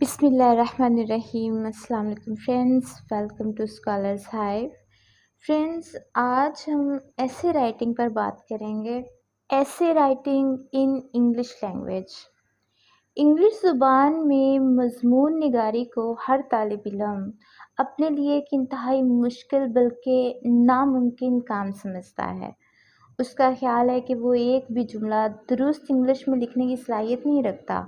بسم اللہ الرحمن الرحیم۔ السلام علیکم friends, welcome to Scholars Hive. Friends, آج ہم ایسے رائٹنگ پر بات کریں گے۔ Essay writing in English language. English زبان میں مضمون نگاری کو ہر طالب علم اپنے لیے ایک انتہائی مشکل بلکہ ناممکن کام سمجھتا ہے۔ اس کا خیال ہے کہ وہ ایک بھی جملہ درست انگلش میں لکھنے کی صلاحیت نہیں رکھتا۔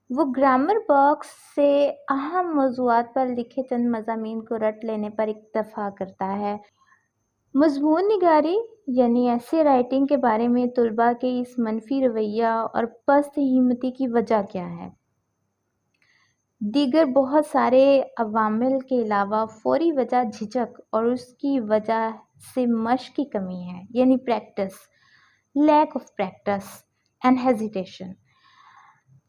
وہ گرامر باکس سے اہم موضوعات پر لکھے چند مضامین کو رٹ لینے پر اکتفا کرتا ہے۔ مضمون نگاری یعنی ایسے رائٹنگ کے بارے میں طلباء کے اس منفی رویہ اور پست ہمتی کی وجہ کیا ہے؟ دیگر بہت سارے عوامل کے علاوہ فوری وجہ جھجک اور اس کی وجہ سے مشق کی کمی ہے، یعنی practice, lack of practice and hesitation.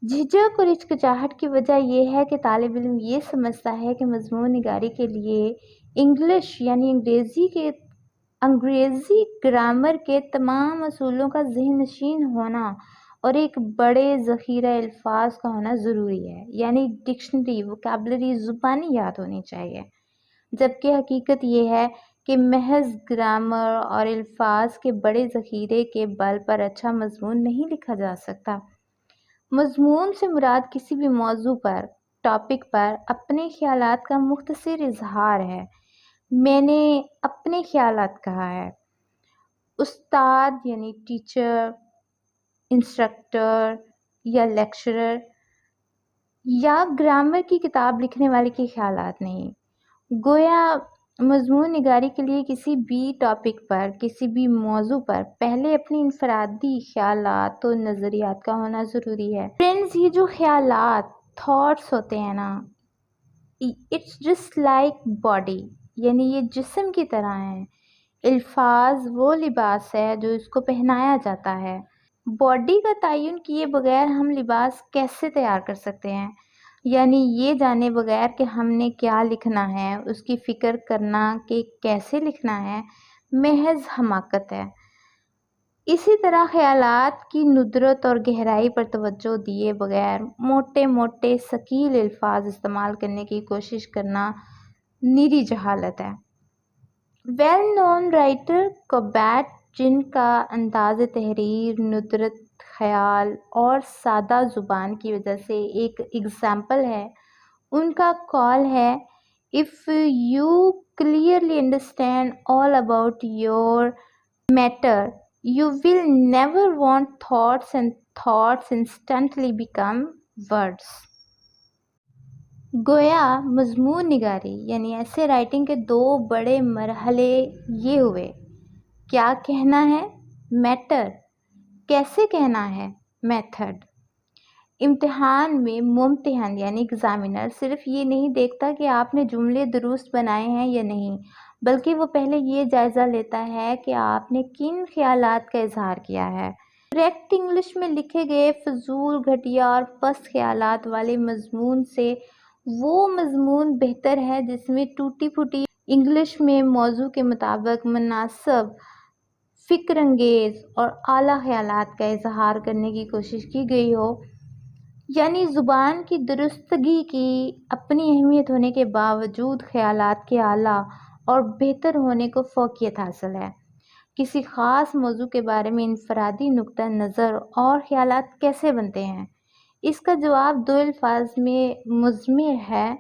جھجک اور ہچکچاہٹ کی وجہ یہ ہے کہ طالب علم یہ سمجھتا ہے کہ مضمون نگاری کے لیے انگلش یعنی انگریزی گرامر کے تمام اصولوں کا ذہن نشین ہونا اور ایک بڑے ذخیرہ الفاظ کا ہونا ضروری ہے، یعنی ڈکشنری، ووکیبلری زبانی یاد ہونی چاہیے، جبکہ حقیقت یہ ہے کہ محض گرامر اور الفاظ کے بڑے ذخیرے کے بل پر اچھا مضمون نہیں لکھا جا سکتا۔ مضمون سے مراد کسی بھی موضوع پر، ٹاپک پر اپنے خیالات کا مختصر اظہار ہے۔ میں نے اپنے خیالات کہا ہے۔ استاد یعنی ٹیچر، انسٹرکٹر یا لیکچرر یا گرامر کی کتاب لکھنے والے کے خیالات نہیں۔ گویا مضمون نگاری کے لیے کسی بھی ٹاپک پر، کسی بھی موضوع پر پہلے اپنی انفرادی خیالات و نظریات کا ہونا ضروری ہے۔ فرینڈز، یہ جو خیالات، تھاٹس ہوتے ہیں نا، اٹس جسٹ لائک باڈی، یعنی یہ جسم کی طرح ہیں۔ الفاظ وہ لباس ہے جو اس کو پہنایا جاتا ہے۔ باڈی کا تعین کیے بغیر ہم لباس کیسے تیار کر سکتے ہیں؟ یعنی یہ جانے بغیر کہ ہم نے کیا لکھنا ہے، اس کی فکر کرنا کہ کیسے لکھنا ہے، محض حماقت ہے۔ اسی طرح خیالات کی ندرت اور گہرائی پر توجہ دیے بغیر موٹے موٹے ثقیل الفاظ استعمال کرنے کی کوشش کرنا نیری جہالت ہے۔ ویل نون رائٹر کوبیٹ، جن کا انداز تحریر، ندرت خیال اور سادہ زبان کی وجہ سے ایک ایگزامپل ہے، ان کا قول ہے، "If you clearly understand all about your matter, you will never want thoughts and thoughts instantly become words." گویا مضمون نگاری یعنی ایسے رائٹنگ کے دو بڑے مرحلے یہ ہوئے: کیا کہنا ہے، میٹر، کیسے کہنا ہے، میتھڈ۔ امتحان میں ممتحن یعنی ایگزامینر صرف یہ نہیں دیکھتا کہ آپ نے جملے درست بنائے ہیں یا نہیں، بلکہ وہ پہلے یہ جائزہ لیتا ہے کہ آپ نے کن خیالات کا اظہار کیا ہے۔ کریکٹ انگلش میں لکھے گئے فضول، گھٹیا اور پست خیالات والے مضمون سے وہ مضمون بہتر ہے جس میں ٹوٹی پھوٹی انگلش میں موضوع کے مطابق مناسب، فکر انگیز اور اعلیٰ خیالات کا اظہار کرنے کی کوشش کی گئی ہو۔ یعنی زبان کی درستگی کی اپنی اہمیت ہونے کے باوجود خیالات کے اعلیٰ اور بہتر ہونے کو فوقیت حاصل ہے۔ کسی خاص موضوع کے بارے میں انفرادی نقطہ نظر اور خیالات کیسے بنتے ہیں؟ اس کا جواب دو الفاظ میں مضمر ہے: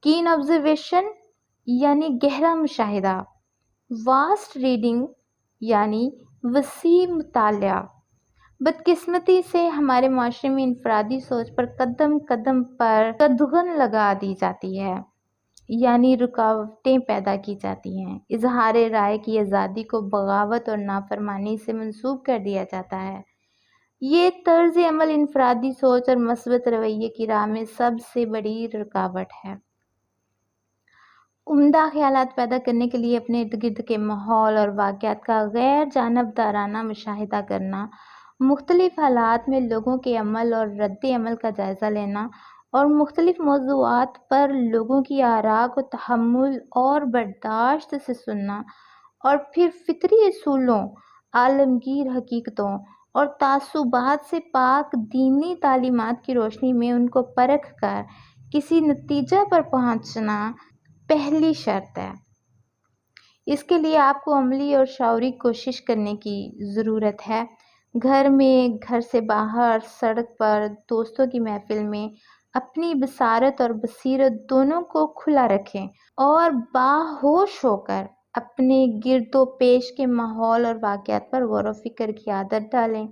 کین آبزرویشن یعنی گہرا مشاہدہ، واسٹ ریڈنگ یعنی وسیع مطالعہ۔ بدقسمتی سے ہمارے معاشرے میں انفرادی سوچ پر قدم قدم پر قدغن لگا دی جاتی ہے، یعنی رکاوٹیں پیدا کی جاتی ہیں۔ اظہار رائے کی آزادی کو بغاوت اور نافرمانی سے منسوب کر دیا جاتا ہے۔ یہ طرز عمل انفرادی سوچ اور مثبت رویے کی راہ میں سب سے بڑی رکاوٹ ہے۔ عمدہ خیالات پیدا کرنے کے لیے اپنے ارد گرد کے ماحول اور واقعات کا غیر جانبدارانہ مشاہدہ کرنا، مختلف حالات میں لوگوں کے عمل اور رد عمل کا جائزہ لینا اور مختلف موضوعات پر لوگوں کی آراء کو تحمل اور برداشت سے سننا، اور پھر فطری اصولوں، عالمگیر حقیقتوں اور تعصبات سے پاک دینی تعلیمات کی روشنی میں ان کو پرکھ کر کسی نتیجہ پر پہنچنا پہلی شرط ہے۔ اس کے لیے آپ کو عملی اور شعوری کوشش کرنے کی ضرورت ہے۔ گھر میں، گھر سے باہر، سڑک پر، دوستوں کی محفل میں اپنی بصارت اور بصیرت دونوں کو کھلا رکھیں اور باہوش ہو کر اپنے گرد و پیش کے ماحول اور واقعات پر غور و فکر کی عادت ڈالیں۔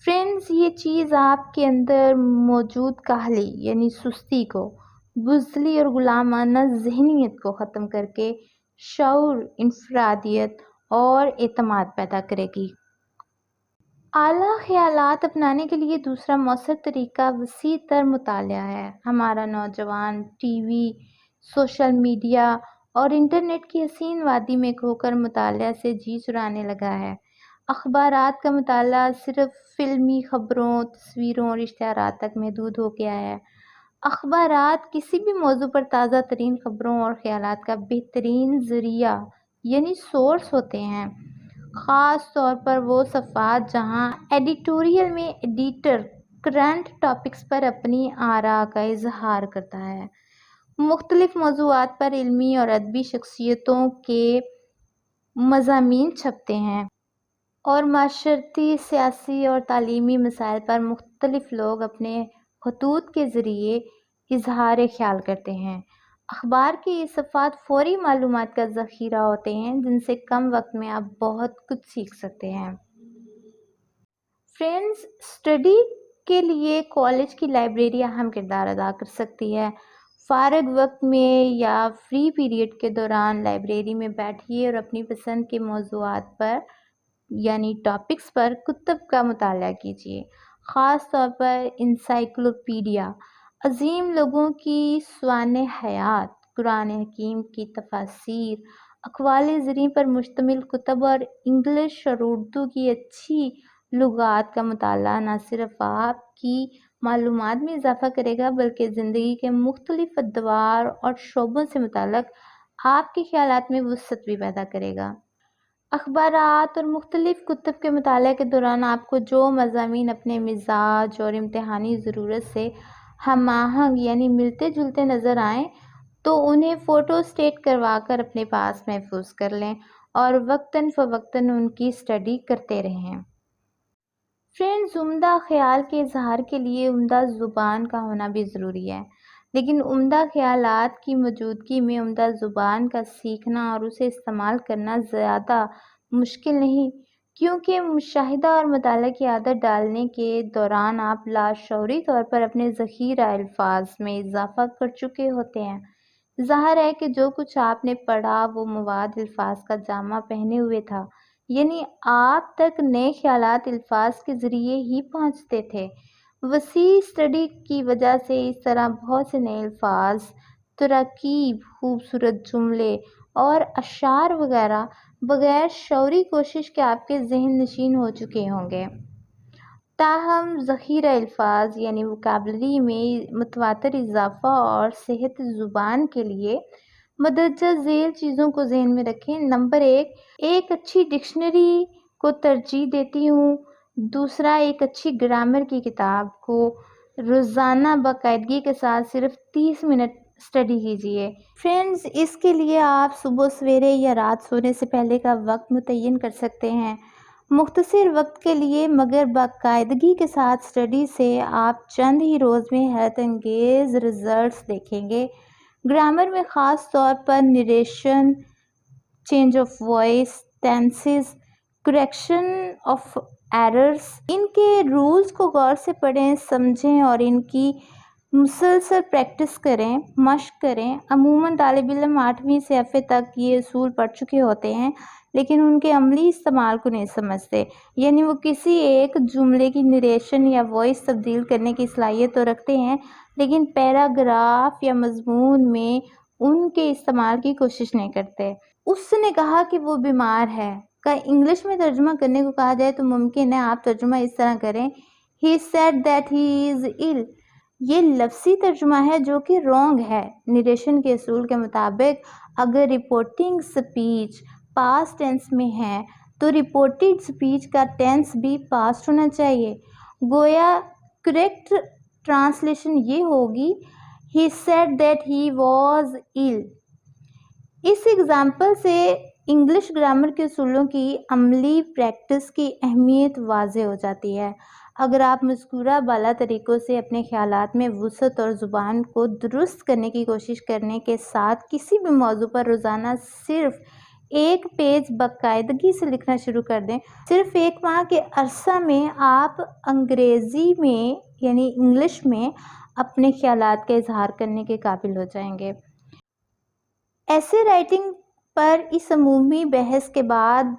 فرینڈز، یہ چیز آپ کے اندر موجود کاہلی یعنی سستی کو، بزدلی اور غلامانہ ذہنیت کو ختم کر کے شعور، انفرادیت اور اعتماد پیدا کرے گی۔ اعلیٰ خیالات اپنانے کے لیے دوسرا مؤثر طریقہ وسیع تر مطالعہ ہے۔ ہمارا نوجوان ٹی وی، سوشل میڈیا اور انٹرنیٹ کی حسین وادی میں کھو کر مطالعہ سے جی چرانے لگا ہے۔ اخبارات کا مطالعہ صرف فلمی خبروں، تصویروں اور اشتہارات تک محدود ہو گیا ہے۔ اخبارات کسی بھی موضوع پر تازہ ترین خبروں اور خیالات کا بہترین ذریعہ یعنی سورس ہوتے ہیں، خاص طور پر وہ صفحات جہاں ایڈیٹوریل میں ایڈیٹر کرنٹ ٹاپکس پر اپنی آراء کا اظہار کرتا ہے۔ مختلف موضوعات پر علمی اور ادبی شخصیتوں کے مضامین چھپتے ہیں اور معاشرتی، سیاسی اور تعلیمی مسائل پر مختلف لوگ اپنے خطوط کے ذریعے اظہار خیال کرتے ہیں۔ اخبار کے یہ صفحات فوری معلومات کا ذخیرہ ہوتے ہیں جن سے کم وقت میں آپ بہت کچھ سیکھ سکتے ہیں۔ فرینڈز، اسٹڈی کے لیے کالج کی لائبریری اہم کردار ادا کر سکتی ہے۔ فارغ وقت میں یا فری پیریڈ کے دوران لائبریری میں بیٹھیے اور اپنی پسند کے موضوعات پر یعنی ٹاپکس پر کتب کا مطالعہ کیجیے، خاص طور پر انسائکلوپیڈیا، عظیم لوگوں کی سوانح حیات، قرآن حکیم کی تفاسیر، اقوال زرین پر مشتمل کتب اور انگلش اور اردو کی اچھی لغات کا مطالعہ نہ صرف آپ کی معلومات میں اضافہ کرے گا بلکہ زندگی کے مختلف ادوار اور شعبوں سے متعلق آپ کے خیالات میں وسعت بھی پیدا کرے گا۔ اخبارات اور مختلف کتب کے مطالعے کے دوران آپ کو جو مضامین اپنے مزاج اور امتحانی ضرورت سے ہم آہنگ یعنی ملتے جلتے نظر آئیں تو انہیں فوٹو اسٹیٹ کروا کر اپنے پاس محفوظ کر لیں اور وقتاً فوقتاً ان کی اسٹڈی کرتے رہیں۔ فرینڈز، عمدہ خیال کے اظہار کے لیے عمدہ زبان کا ہونا بھی ضروری ہے، لیکن عمدہ خیالات کی موجودگی میں عمدہ زبان کا سیکھنا اور اسے استعمال کرنا زیادہ مشکل نہیں، کیونکہ مشاہدہ اور مطالعہ کی عادت ڈالنے کے دوران آپ لاشعوری طور پر اپنے ذخیرہ الفاظ میں اضافہ کر چکے ہوتے ہیں۔ ظاہر ہے کہ جو کچھ آپ نے پڑھا وہ مواد الفاظ کا جامہ پہنے ہوئے تھا، یعنی آپ تک نئے خیالات الفاظ کے ذریعے ہی پہنچتے تھے۔ وسیع اسٹڈی کی وجہ سے اس طرح بہت سے نئے الفاظ، تراکیب، خوبصورت جملے اور اشعار وغیرہ بغیر شعوری کوشش کے آپ کے ذہن نشین ہو چکے ہوں گے۔ تاہم ذخیرہ الفاظ یعنی ووکیبلری میں متواتر اضافہ اور صحت زبان کے لیے مندرجہ ذیل چیزوں کو ذہن میں رکھیں۔ نمبر 1، ایک اچھی ڈکشنری کو ترجیح دیتی ہوں۔ دوسرا، ایک اچھی گرامر کی کتاب کو روزانہ باقاعدگی کے ساتھ صرف 30 منٹ اسٹڈی کیجیے۔ فرینڈز، اس کے لیے آپ صبح سویرے یا رات سونے سے پہلے کا وقت متعین کر سکتے ہیں۔ مختصر وقت کے لیے مگر باقاعدگی کے ساتھ اسٹڈی سے آپ چند ہی روز میں حیرت انگیز رزلٹس دیکھیں گے۔ گرامر میں خاص طور پر narration, change of voice, tenses, correction of errors, ان کے رولز کو غور سے پڑھیں، سمجھیں اور ان کی مسلسل پریکٹس کریں، مشق کریں۔ عموماً طالب علم 8ویں سے F.A تک یہ اصول پڑھ چکے ہوتے ہیں لیکن ان کے عملی استعمال کو نہیں سمجھتے، یعنی وہ کسی ایک جملے کی نریشن یا وائس تبدیل کرنے کی صلاحیت تو رکھتے ہیں لیکن پیراگراف یا مضمون میں ان کے استعمال کی کوشش نہیں کرتے۔ اس نے کہا کہ وہ بیمار ہے کا انگلش میں ترجمہ کرنے کو کہا جائے تو ممکن ہے آپ ترجمہ اس طرح کریں He said that he is ill۔ یہ لفظی ترجمہ ہے جو کہ رونگ ہے۔ نریشن کے اصول کے مطابق اگر رپورٹنگ سپیچ پاسٹ ٹینس میں ہے تو رپورٹڈ اسپیچ کا ٹینس بھی پاسٹ ہونا چاہیے. گویا کریکٹ ٹرانسلیشن یہ ہوگی he said that he was ill. اس ایگزامپل سے انگلش گرامر کے اصولوں کی عملی پریکٹس کی اہمیت واضح ہو جاتی ہے. اگر آپ مذکورہ بالا طریقوں سے اپنے خیالات میں وسعت اور زبان کو درست کرنے کی کوشش کرنے کے ساتھ کسی بھی موضوع پر روزانہ صرف ایک پیج باقاعدگی سے لکھنا شروع کر دیں، صرف ایک ماہ کے عرصہ میں آپ انگریزی میں یعنی انگلش میں اپنے خیالات کا اظہار کرنے کے قابل ہو جائیں گے. ایسے رائٹنگ پر اس عمومی بحث کے بعد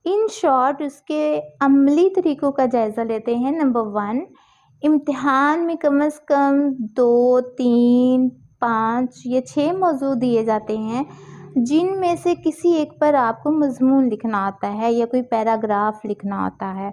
ان شارٹ اس کے عملی طریقوں کا جائزہ لیتے ہیں. نمبر 1، امتحان میں کم از کم 2، 3، 5 یا 6 موضوع دیے جاتے ہیں جن میں سے کسی ایک پر آپ کو مضمون لکھنا ہوتا ہے یا کوئی پیراگراف لکھنا ہوتا ہے.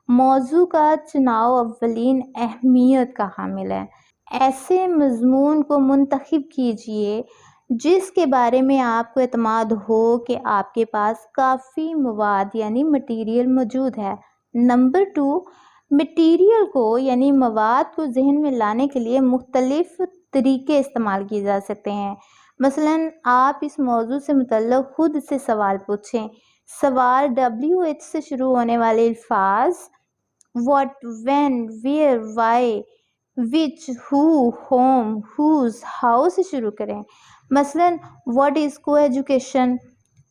موضوع کا چناؤ اولین اہمیت کا حامل ہے. ایسے مضمون کو منتخب کیجیے جس کے بارے میں آپ کو اعتماد ہو کہ آپ کے پاس کافی مواد یعنی مٹیریل موجود ہے. نمبر 2، مٹیریل کو یعنی مواد کو ذہن میں لانے کے لیے مختلف طریقے استعمال کیے جا سکتے ہیں. مثلاً آپ اس موضوع سے متعلق خود سے سوال پوچھیں. سوال WH سے شروع ہونے والے الفاظ what، when، where، why، which، who، whom، whose، how سے شروع کریں. مثلاً what is co-education،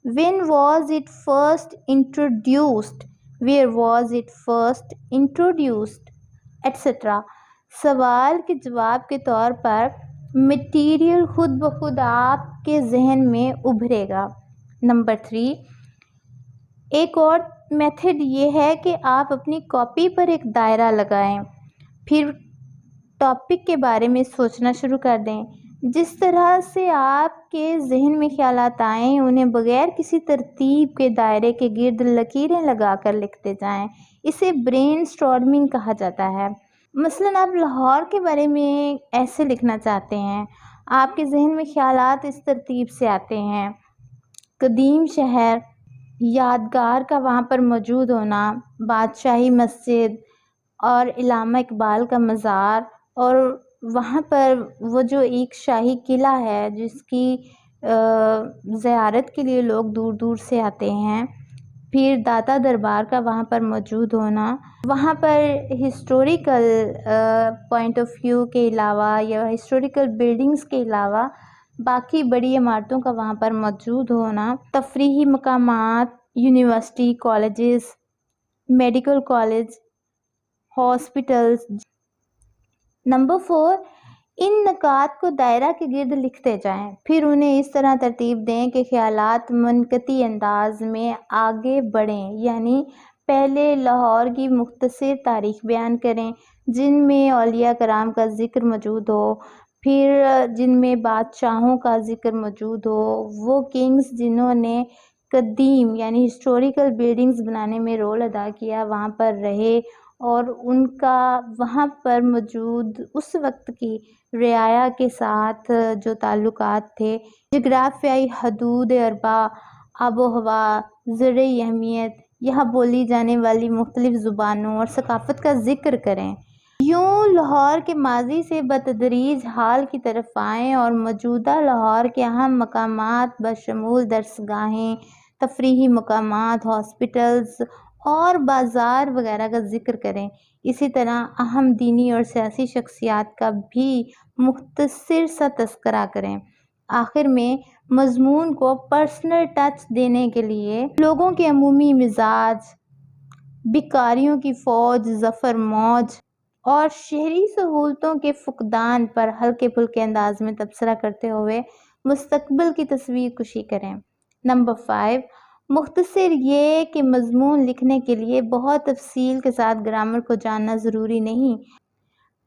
when was it first introduced، where was it first introduced، etc. سوال کے جواب کے طور پر مٹیریل خود بخود آپ کے ذہن میں ابھرے گا. نمبر 3، ایک اور میتھڈ یہ ہے کہ آپ اپنی کاپی پر ایک دائرہ لگائیں، پھر ٹاپک کے بارے میں سوچنا شروع کر دیں. جس طرح سے آپ کے ذہن میں خیالات آئیں انہیں بغیر کسی ترتیب کے دائرے کے گرد لکیریں لگا کر لکھتے جائیں. اسے برین سٹارمنگ کہا جاتا ہے. مثلاً آپ لاہور کے بارے میں ایسے لکھنا چاہتے ہیں. آپ کے ذہن میں خیالات اس ترتیب سے آتے ہیں: قدیم شہر، یادگار کا وہاں پر موجود ہونا، بادشاہی مسجد اور علامہ اقبال کا مزار، اور وہاں پر وہ جو ایک شاہی قلعہ ہے جس کی زیارت کے لیے لوگ دور دور سے آتے ہیں. پھر داتا دربار کا وہاں پر موجود ہونا، وہاں پر ہسٹوریکل پوائنٹ آف ویو کے علاوہ یا ہسٹوریکل بلڈنگز کے علاوہ باقی بڑی عمارتوں کا وہاں پر موجود ہونا، تفریحی مقامات، university, colleges, medical college, hospitals. Number 4، ان نکات کو دائرہ کے گرد لکھتے جائیں، پھر انہیں اس طرح ترتیب دیں کہ خیالات منقطع انداز میں آگے بڑھیں. یعنی پہلے لاہور کی مختصر تاریخ بیان کریں جن میں اولیاء کرام کا ذکر موجود ہو، پھر جن میں بادشاہوں کا ذکر موجود ہو، وہ کنگز جنہوں نے قدیم یعنی ہسٹوریکل بلڈنگز بنانے میں رول ادا کیا وہاں پر رہے اور ان کا وہاں پر موجود اس وقت کی رعایا کے ساتھ جو تعلقات تھے، جغرافیائی حدود اربع، آب و ہوا، زرعی اہمیت، یہاں بولی جانے والی مختلف زبانوں اور ثقافت کا ذکر کریں. یوں لاہور کے ماضی سے بتدریج حال کی طرف آئیں اور موجودہ لاہور کے اہم مقامات بشمول درسگاہیں، تفریحی مقامات، ہاسپٹلز اور بازار وغیرہ کا ذکر کریں. اسی طرح اہم دینی اور سیاسی شخصیات کا بھی مختصر سا تذکرہ کریں. آخر میں مضمون کو پرسنل ٹچ دینے کے لیے لوگوں کے عمومی مزاج، بھکاریوں کی فوج ظفر موج اور شہری سہولتوں کے فقدان پر ہلکے پھلکے انداز میں تبصرہ کرتے ہوئے مستقبل کی تصویر کشی کریں. نمبر 5، مختصر یہ کہ مضمون لکھنے کے لیے بہت تفصیل کے ساتھ گرامر کو جاننا ضروری نہیں،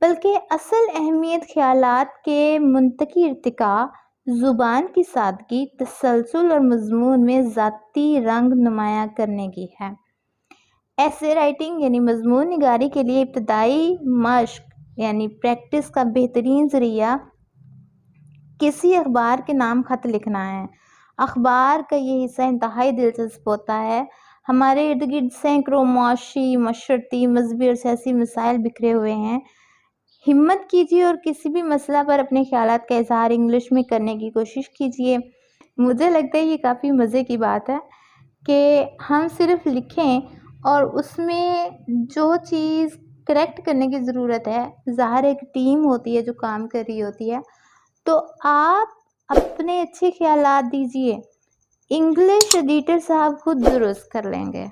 بلکہ اصل اہمیت خیالات کے منطقی ارتقاء، زبان کی سادگی، تسلسل اور مضمون میں ذاتی رنگ نمایاں کرنے کی ہے. ایسے رائٹنگ یعنی مضمون نگاری کے لیے ابتدائی مشق یعنی پریکٹس کا بہترین ذریعہ کسی اخبار کے نام خط لکھنا ہے. اخبار کا یہ حصہ انتہائی دلچسپ ہوتا ہے. ہمارے ارد گرد سینکڑوں معاشی، معاشرتی، مذہبی اور سیاسی مسائل بکھرے ہوئے ہیں۔ ہمت کیجیے اور کسی بھی مسئلہ پر اپنے خیالات کا اظہار انگلش میں کرنے کی کوشش کیجیے۔ مجھے لگتا ہے یہ کافی مزے کی بات ہے کہ ہم صرف لکھیں اور اس میں جو چیز کریکٹ کرنے کی ضرورت ہے، ظاہر ایک ٹیم ہوتی ہے جو کام کر رہی ہوتی ہے، تو آپ اپنے اچھے خیالات دیجیے، انگلش ایڈیٹر صاحب خود درست کر لیں گے۔